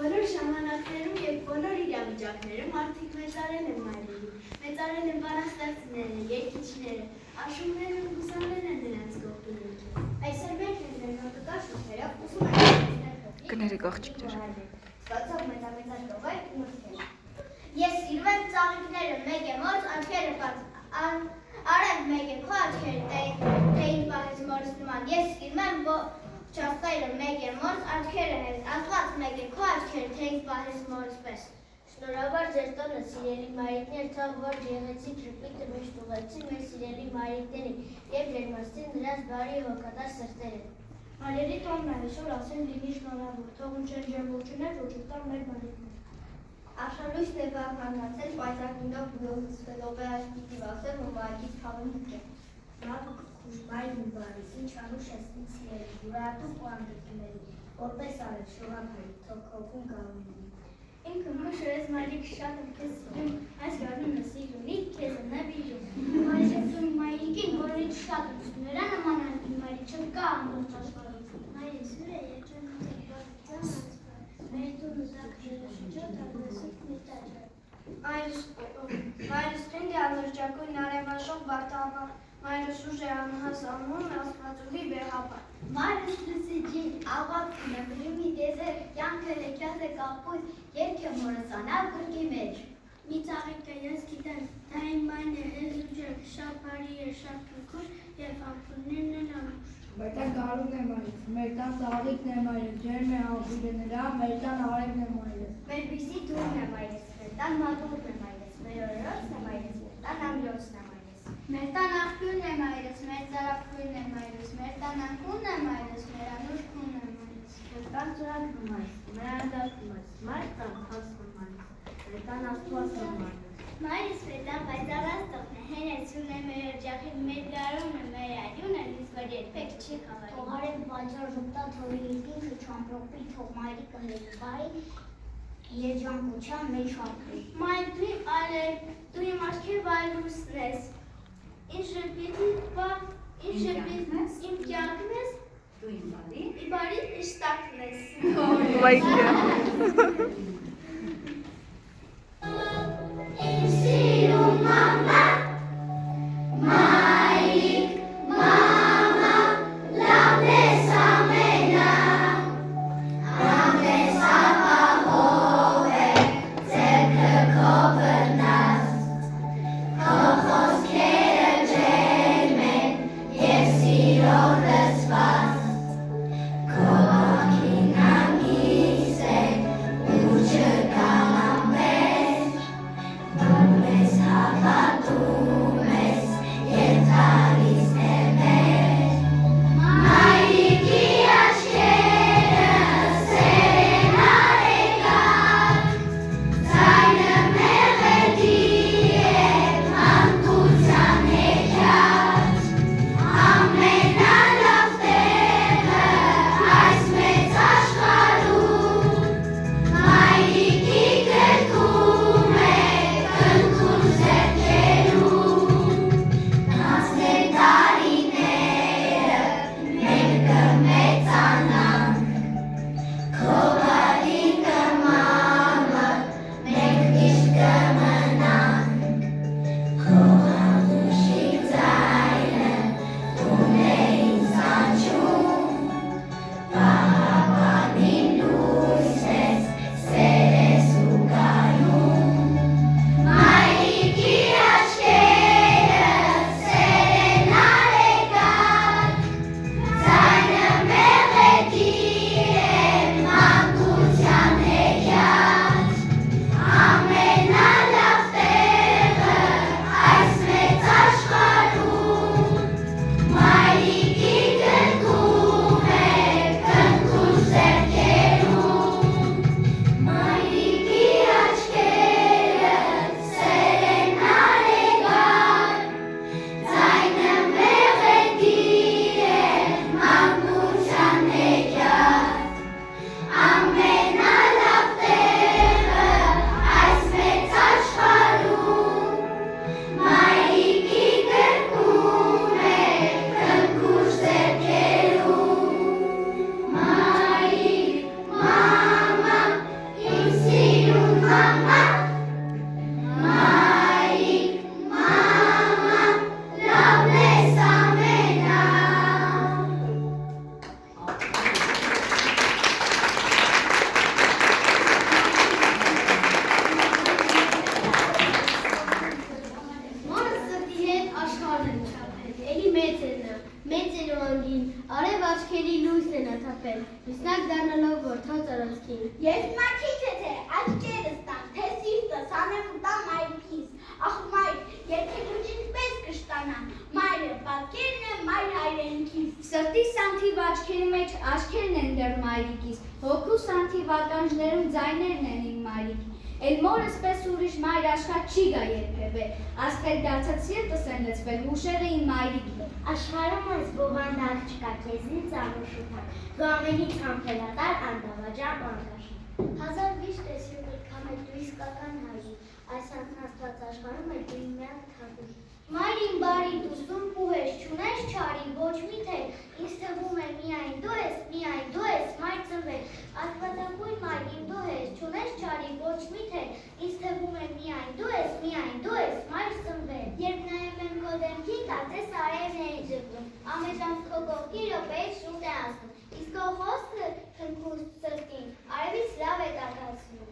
Բոլոր ժամանակներում և բոլոր իրավիճակներում մարդիկ մեծարել են մայրերին, մեծարել են բանաստեղծները, երգիչները, աշուններն ու ուսանվել են նրանց գողդուրույթը։ Այսօր մենք ենք ներկայացնում շուտերով ուսում ենք կներեք աղջիկներ։ Ստացող մեծամեծար տողեր ու մրգեր։ Ես սիրում եմ ծաղիկները, մեկ է մորս աչքերը բաց, արև մեկ է քո աչքերը տեին պահես մորս նման։ Ես սիրում եմ չաստայրը մեկ է մորս աչքերը հենց, աստված մեկ է քո աչքերը տեին պահես մորս պես։ Շնորհավոր ձեր տոնը, սիրելի մայրիկներ, թող որ եղեցի ճպիտը միշտ ուղեցին մեր սիրելի մայրիկներին և ջերմացրին նրանց բարի հոգատար սրտերը։ Մայրերի տոնն այսօր ասեն լինի շնորհավոր, թող ունչեն ջերմություններ, որ չտան մեր մայրիկներ։ Աշխարհույսն է վախանացել, պայծակնով գլուխվելով է այս պիտի վասել, որ մայրիկից հավեն ուկե։ Մայրն բարիս, ինչ անուշ ես ինձ սիրելի, յուրատուկ ու անդրկիների, որպես արև շողափարի, թող քոքուն գավունի։ Ինքը մուշր ես մայրիկ շատ եմ քեզ սիրում, այս գարունը սիրունի, քեզ եմ նավիրում։ Մայրիկին մայրիկին, որ ինձ շատ եմ սիրում, նրա նման անդրկի մայրիկ չկա ամբողջ աշխարհում։ Մայրս հյուր է երջանք տեքբարության անցվար, մեր տուն ուզակները շուջոտ ալվեսուտ միտաճար։ Մայրս խինդ է անրջակույն արևաշող բարտավա, մայրս ուժ է անհաս անուն աստվածուհի բեղապար։ Մայրս լսի ջին, աղատքն է, բրիմի դեզեր, կյանքը հեքյազ է կապույտ, երգ է մորս անավ գրկի մեջ։ Մի ծաղիկը ես գիտեմ, դա իմ մայն է հեզ ու ջերմ, շատ բարի է, շատ քրքուր և ամփուններն են ամուշ։ Մեր տան գարունն է մայրս, մեր տան ծաղիկն է մայրս, ջերմ է ամփուրը նրա, մեր տան արևն է մայրս։ Մեր բույսի դուրն է մայրս, մեր տան մատուրն է մայրս, մեր օրորոցն է մայրս, մեր տան ամրոցն է մայրս։ Մեր տան աղբյուրն է մայրս, մեր ծարավքույրն է մայրս, մեր տան անկունն է մայրս, մեր անուշ քունն է մայրս։ Մեր տան ծրակն է մայրս, մեր անդակն է մայրս, մեր տան հասն է մայրս, մեր տան աստվածն է մայրս։ Մայրս մեր տան պայծառած տողն է, հենեցուն է մեր օջախին, մեր գարունը, մեր արյունը, ինձ որ երբեք չի խավարի։ Թող արև բաջար ժպտա, թող ինքը չամպրոպի, թող մայրիկը հերիվայի, երջանկության մեջ ապրի։ Մայր դու իմ արև, դու իմ աչքեր վայրուսն ես, ինչ ժպիտ իմ կյանքն ես, դու իմ բարի իշտակն ես։ Վայկը։ Քո ակին ամիս է Ես մաչիք է թե աչքերս տան, թե սիրտս անեմ ու տա մայրիկիս, ախ մայր, երկելուչ ինչպես կշտանամ, մայրը պատկերն է մայր հայրենիքիս։ Սրտի սանթիվ աչքերի մեջ աչքերն են դեռ մայրիկիս, հոգու սանթիվ ականջներում ձայներն են իմ մայրիկի։ Էլ մորս պես ուրիշ մայր աշխարհ չի գա երբևէ, ասկել դարձած սիրտս են լցվել հուշերը իմ մայրիկի։ Աշխարհում այս բովանդակ չկա, քեզնից անուշուտակ, դու ամենից համբերատար անդավաճան անկաշ։ Հազար վիշտ է սիրտդ քամել դու իսկական հայրի, այս անհաստված աշխարհում է դու իմ միակ թագուհի։ Մայրին բարի դու սուրբ ու հեշտ չունես չարի, ոչ մի թե, ինձ թվում է միայն դու ես, մայր ծնվել, աստվածակույն մայրին դու ես, չունես չարի, ոչ մի թե, ինձ թվում է միայն դու ես, մայր ծնվել։ Երբ նայում եմ քո դեմքին, կարծես արևն է ժպտում, ամենժամ քո կողքի րոպեից շուտ է անցնում, իսկ քո խոսքը քնքուշ սրտին, արևից լավ է տաքացնում։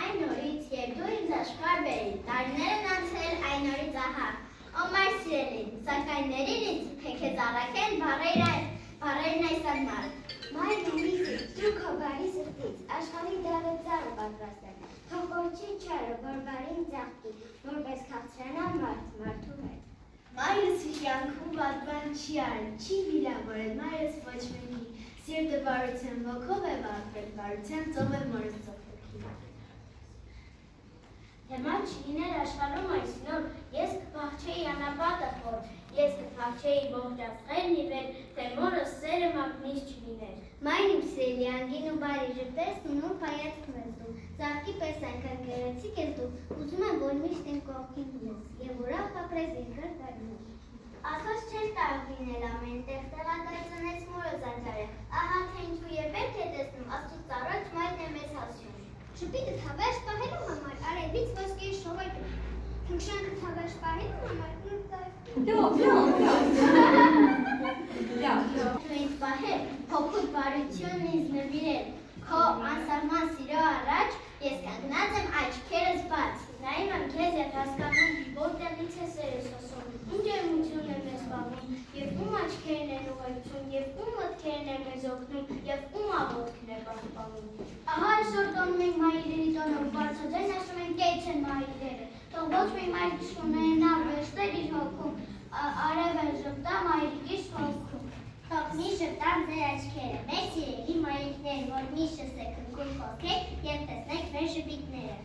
Այն օրից, երբ դու ինձ աշխարհ բերիր, տարիներ են անցել այն օրից ահա, ո մայր սիրելին, սակայն ներին ինձ, թե քեզ առաքեն բառերն այս անմար։ Մայր ումից, դու քո բարի սրտից, աշխարհի դավեցարը պատրաստել, քո կորչի չարը, որ բարին ձախտի, որպես քաղցրանա մարդու հետ։ Մայրս հիշյանքում վատ բան չի արել, չի վիրավորել, մայրս ոչ մեկի, սիրտը բարության ոգով է վարվել, բարության ծով է մորս ծովքի։ Թեմա չլիներ աշխարհում այս նոր, ես կփախչեի անապատը խոր, ես կփախչեի ողջ աստղերն ի վեր, թե մորս սերը մագնից չլիներ։ Մայն իմ սիրելի անգին ու բարի ժպտես ու նոր հայացքն ես դու, ծաղկի պես այնքան գեղեցիկ ես դու, ուզում եմ, որ միշտ իմ կողքին լինես, եւ ուրախ ապրես իմ կրտարին։ Ասած չես կարող լինել ամեն տեղ, տեղակայությունից մորս անջարը, ահա թե ինչու եւ պետք է տեսնում, աստծուց առաջ մայրն է մեզ հասնում։ Շպիտը թավաշ պահելու համար արևից ոսկե շողեր թնքշանքը թավաշ պահելու համար Դու ինձ պահել, հոգուտ բարությունն ինձ նվիրել, քո անսահման սիրո առաջ ես կանգնած եմ աչքերս բաց, նայում եմ քեզ եւ հասկանում, որտեղից է սերը սոսում, ում ջերմությունն է մեզ պահում, եւ ում աչքերն են ուղեկցում, եւ ում մտքերն են մեզ օգնում, եւ ում աղոթքն է պահպանում։ Ահա այսօր տոնում ենք մայրերի տոնով, բարձրաձայն ասում ենք կեչ են մայրերը, թող ոչ մի մայր չունենա վեշտեր իր հոգում, արևը ժպտա մայրիկիս հոգում։ Թող մի ժպտան ձեր աչքերը, մեր սիրելի մայրիկներ, որ միշտ է քնքուշ խոսքեր եւ տեսնեք մեր ժպիտները։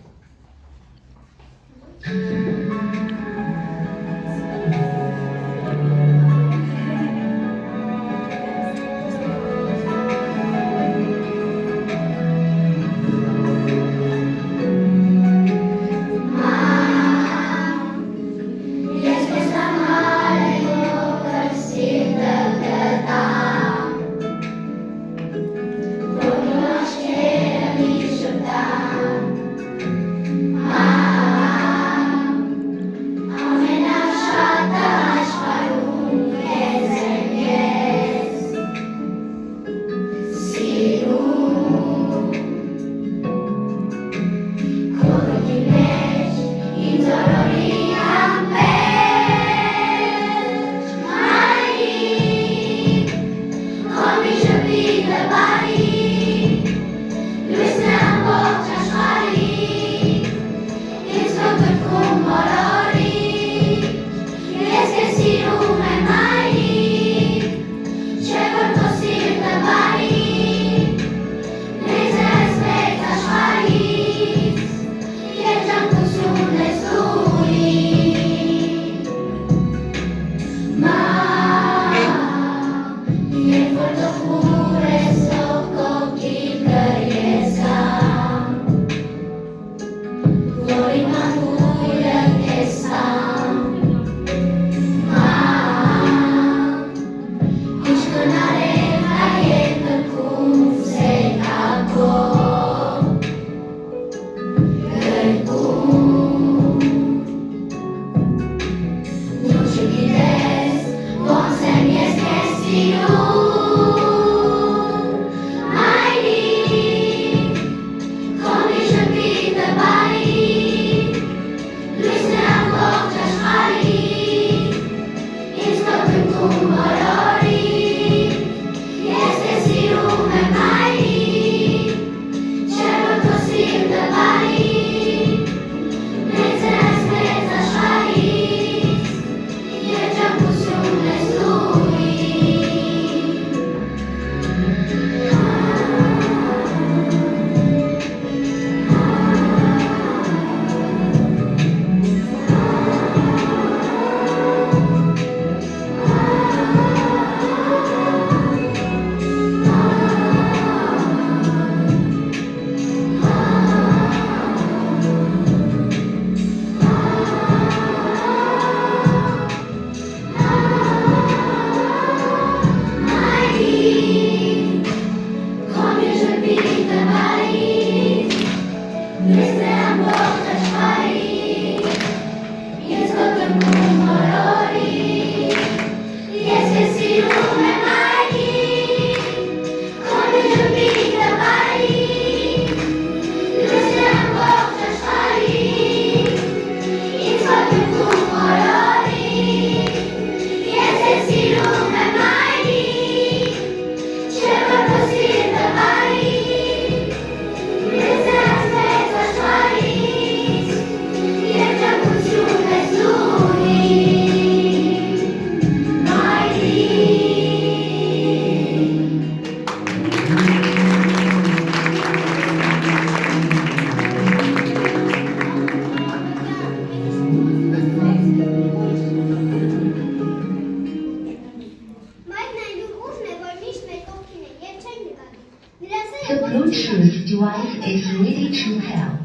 ready to help.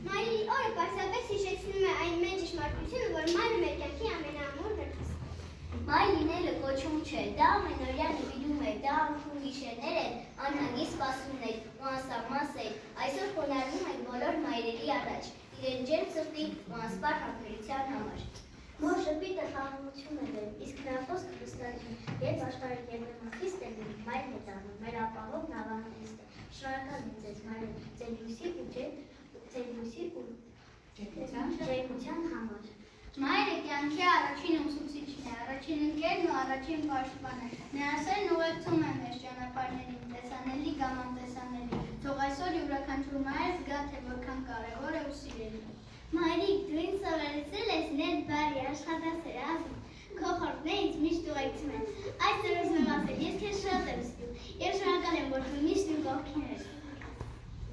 Մայրի օրը պարզապես հիշեցնում է այն մեծ ճշմարտությունը, որ մայրը մեր կյանքի ամենաամորը կից։ Մայր լինելը կոչում չէ, դա ամենօրյա նվիրում է, դա անքուն գիշերներ են, անհանգիստ սպասումներ ու անսահման։ Այսօր խոնարհվում ենք բոլոր մայրերի առաջ, իրեն ջերմ սրտի ու անսպար համբերության համար։ Մոր շփիտը խաղաղություն է դեր, իսկ նրա խոսքը վստահություն, երբ աշխարհը երբեմն խիստ է լինում, մայրն է դառնում, մեր ապահով նավահանգիստը։ Շնորհակալ եմ ձեզ, մայր, ձեր լույսի ու ջերմության համար։ Մայրը կյանքի առաջին ուսուցիչն է, առաջին ընկերն ու առաջին պաշտպանը։ Նրա սերն ուղեկցում է մեր ճանապարհներին, տեսանելի կամ անտեսանելի։ Թող այսօր յուրաքանչյուր մայր զգա, թե որքան կարևոր է ու սիրելի։ Մայրիկ, դու ինձ սովորեցրել ես ներ բարի աշխատասեր ազգ, քո խորհուրդները ինձ միշտ ուղեկցում են։ Այսօր ուզում եմ ասել, ես քեզ շատ եմ սիրում, և շնորհակալ եմ, որ դու միշտ իմ կողքին ես։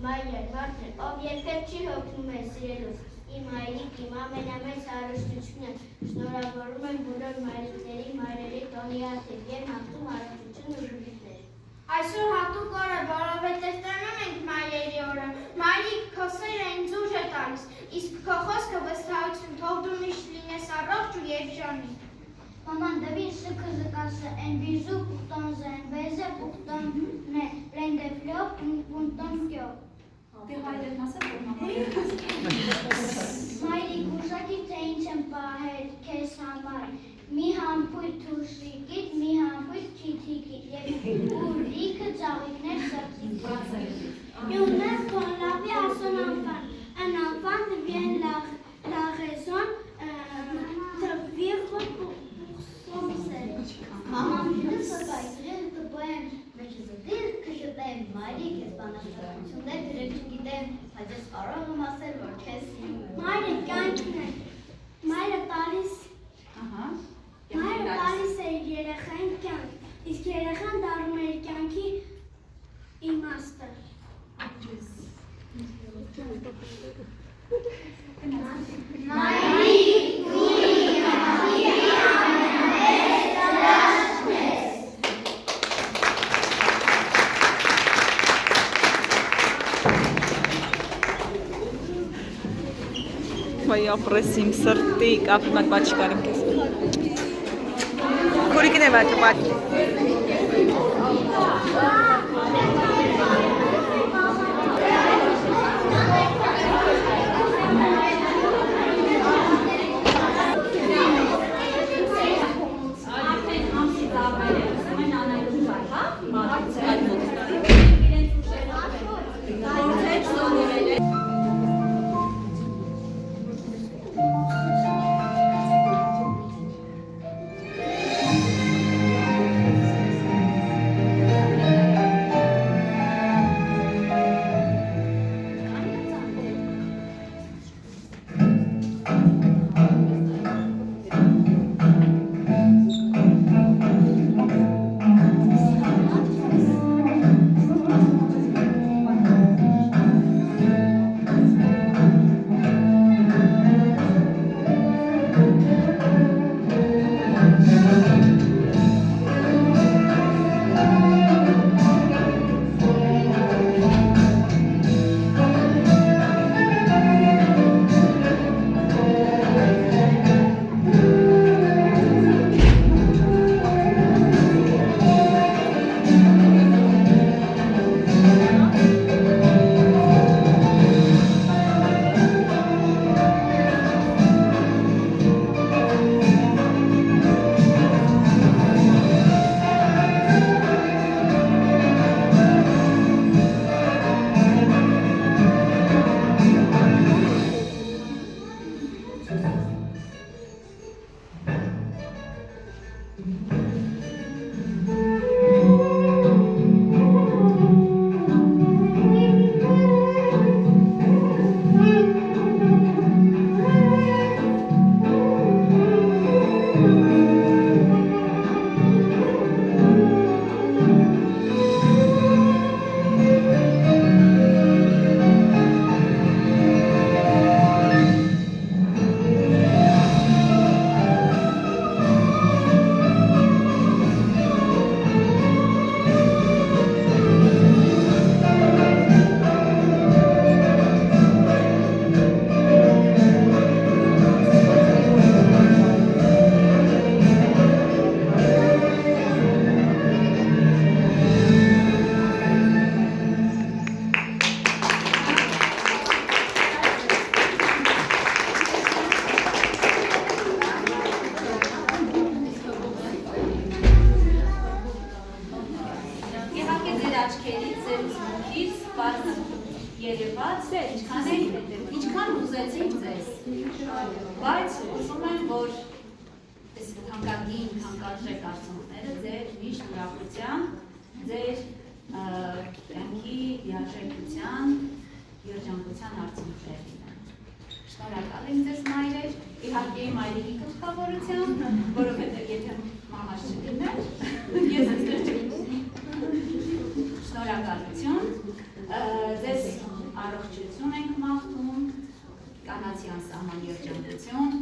Մայր, մարդը, ով երբեք չի հոգնում է սիրելուց, իմ մայրիկ, իմ ամենամեծ հարստությունն է, շնորհավորում եմ բոլոր մայրիկների, մայրերի տոնի արդիվ և հաղթում առողջություն ու ժուլիկներ։ Այսօր հատուկ օր է, որովհետև տոնում ենք մայրերի օրը։ Մայրիկ, քո սերը ինձ ուժ է տալիս, իսկ քո խոսքը վստահություն, թող դու միշտ լինես առողջ ու երջանիկ։ Maman, da bir sıkı zıkası en bizu puktan zen, beze puktan ne, rende flop, bundan kyo. Mayri kuşaki teğinçen pahet kesamay, mi hampur tuşrikit, mi hampur çitikit, urik zavikner saksikit. Yunus con la vie à son enfant. Un enfant devient la raison de vivre pour son seul. Maman bilir sakaytırın tıbbayım. Meçhizdir kışıdayım. Malik espanlaştırmışımda direkçin gideyim. Hacız kararım asır var kesin. Mayre gankne. Mayre talis. Mayre talis է երեխային կյանք, իսկ երեխան դառնում է իր կյանքի իմաստը։ Վայ ապրեսիմ սրտի կապի մատ բաչ կարեմ կես։ Քուրիկն է բաչը բաչ։ Բայց ուզում եմ, որ այս թանկագին, թանկարժեք արցունքները ձեր միշտ ուրախության, ձեր կյանքի լիարժեքության, երջանկության արցունքներն են։ Շնորհակալ եմ ձեզ մայրեր, իհարկե իմ այրիկի գլխավորությամբ, որովհետև եթե մամաս չլիներ, ես այստեղ չլինեի։ Շնորհակալություն, ձեզ առողջություն ենք մաղթում, կանացի անսահման երջանկություն,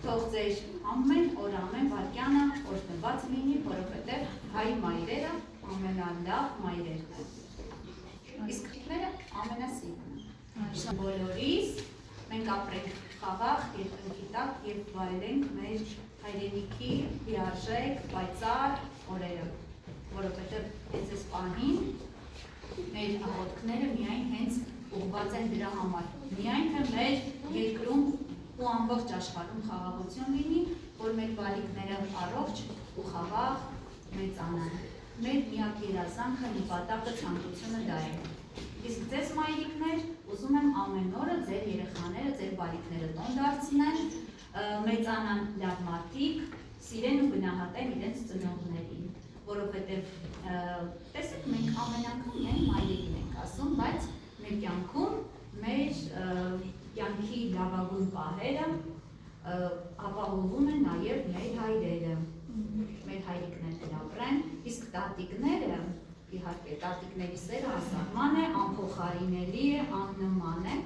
թող ձեր ամեն օր ամեն վայրկյանը օրհնված լինի, որովհետև հայ մայրերը ամենալավ մայրերն են։ Իսկ քրիքները ամենասիրուն են։ Բոլորիս մենք ապրենք խաղաղ երկնքի տակ և վայելենք մեր հայրենիքի լիարժեք, պայծառ օրերը, որովհետև այս պահին մեր աղոթքները միայն հենց ուղղված են դրա համար։ Միայն թե մեր երկրում ու ամբողջ աշխարհում խաղաղություն լինի, որ մեր բալիկները առողջ ու խաղաղ մեծանան։ Մեր միակ երազանքը, նպատակը, ցանկությունը դա է։ Իսկ ձեզ մայրիկներ, ուզում եմ ամեն օրը ձեր երեխաները, ձեր բալիկները տոն դարձնեն, մեծանան լավ մարդիկ, սիրեն ու գնահատեն իրենց ծնողներին, որովհետև տեսեք, մենք ամեն անգամ մենք մայրիկին ենք ասում, բայց մեր կյանքում մեր կյանքի լավագույն պահերը ապահովում են նաև մեր հայրերը, մեր հայրիկներն ապրեն, իսկ տատիկները, իհարկե տատիկների սերը անսահման է, անփոխարինելի է, աննման է,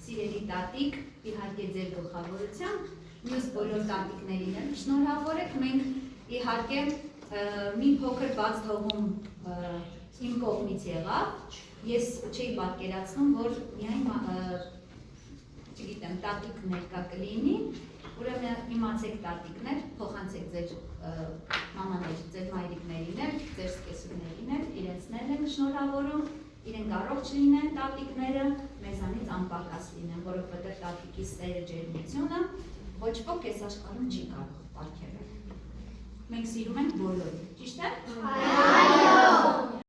սիրելի տատիկ, իհարկե ձեր գլխավորությամբ, մյուս բոլոր տատիկներին էլ շնորհավոր եք, մենք իհարկե մի փոքր բաց թողում իմ կողմից եղավ, ես չէի պատկերացնում, որ միայն չգիտեմ, տատիկ ներկա կլինի, ուրեմն իմացեք տատիկներ, փոխանցեք ձեր մամաներ, ձեր մայրիկներին էլ, ձեր սկեսուրներին էլ, իրենցներն են շնորհավորում, իրենք առողջ լինեն տատիկները, մեզանից անպակաս լինեն, որովհետև տատիկի սերը ջերմությունը ոչ ոք այս աշխարհում չի կարող պարգևել։ Մենք սիրում ենք բոլորին, ճիշտ է։